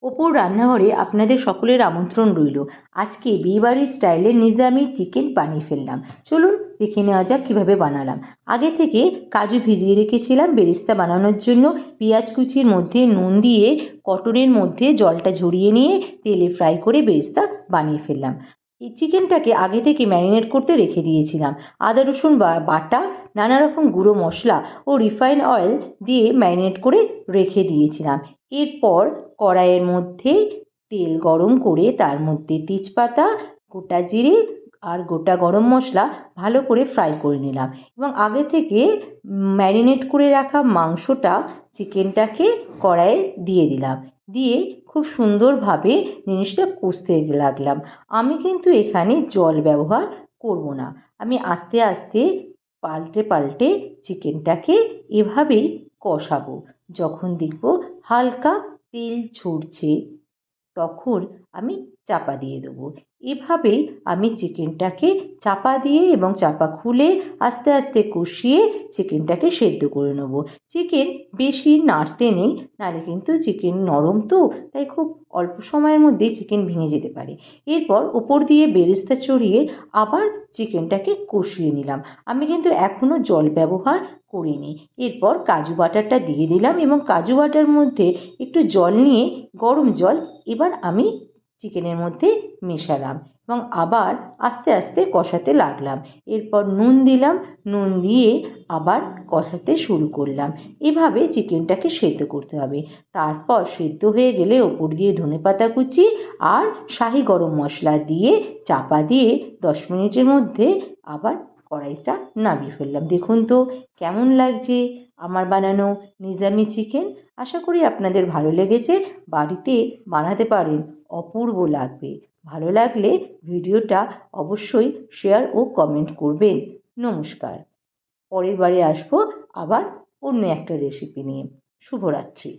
অপুর রান্নাঘরে আপনাদের সকলের আমন্ত্রণ রইল। আজকে বিয়েবাড়ির স্টাইলে নিজামি চিকেন বানিয়ে ফেললাম। চলুন দেখে নেওয়া যাক কীভাবে বানালাম। আগে থেকে কাজু ভিজিয়ে রেখেছিলাম বেরেস্তা বানানোর জন্য। পেঁয়াজ কুচির মধ্যে নুন দিয়ে কটনের মধ্যে জলটা ঝরিয়ে নিয়ে তেলে ফ্রাই করে বেরেস্তা বানিয়ে ফেললাম। এই চিকেনটাকে আগে থেকে ম্যারিনেট করতে রেখে দিয়েছিলাম। আদা রসুন বাটা, নানা রকম গুঁড়ো মশলা ও রিফাইন অয়েল দিয়ে ম্যারিনেট করে রেখে দিয়েছিলাম। এরপর কড়াইয়ের মধ্যে তেল গরম করে তার মধ্যে তেজপাতা, গোটা জিরে আর গোটা গরম মশলা ভালো করে ফ্রাই করে নিলাম এবং আগে থেকে ম্যারিনেট করে রাখা মাংসটা, চিকেনটাকে কড়াইয়ে দিয়ে দিলাম। দিয়ে খুব সুন্দরভাবে জিনিসটা কষতে লাগলাম। আমি কিন্তু এখানে জল ব্যবহার করব না। আমি আস্তে আস্তে পাল্টে পাল্টে চিকেনটাকে এভাবেই কষাবো। যখন দেখব হালকা তেল ছুটছে তখন আমি চাপা দিয়ে দেবো। এভাবেই আমি চিকেনটাকে চাপা দিয়ে এবং চাপা খুলে আস্তে আস্তে কষিয়ে চিকেনটাকে সেদ্ধ করে নেবো। চিকেন বেশি নাড়তে নেই, নাহলে কিন্তু চিকেন নরম তো, তাই খুব অল্প সময়ের মধ্যেই চিকেন ভেঙে যেতে পারে। এরপর ওপর দিয়ে বেরেস্তা চড়িয়ে আবার চিকেনটাকে কষিয়ে নিলাম। আমি কিন্তু এখনও জল ব্যবহার করিনি। এরপর কাজু বাটারটা দিয়ে দিলাম এবং কাজু বাটার মধ্যে একটু জল নিয়ে, গরম জল, এবার আমি চিকেনের মধ্যে মেশালাম এবং আবার আস্তে আস্তে কষাতে লাগলাম। এরপর নুন দিলাম, নুন দিয়ে আবার কষাতে শুরু করলাম। এভাবে চিকেনটাকে সেদ্ধ করতে হবে। তারপর সেদ্ধ হয়ে গেলে ওপর দিয়ে ধনেপাতা কুচি আর শাহি গরম মশলা দিয়ে চাপা দিয়ে 10 মিনিটের মধ্যে আবার কড়াইটা নামিয়ে ফেললাম। দেখুন তো কেমন লাগছে আমার বানানো নিজামি চিকেন। আশা করি আপনাদের ভালো লেগেছে। বাড়িতে বানাতে পারেন, অপূর্ব লাগবে। ভালো লাগলে ভিডিওটা অবশ্যই শেয়ার ও কমেন্ট করবেন। নমস্কার। পরের বারে আসবো আবার অন্য একটা রেসিপি নিয়ে। শুভরাত্রি।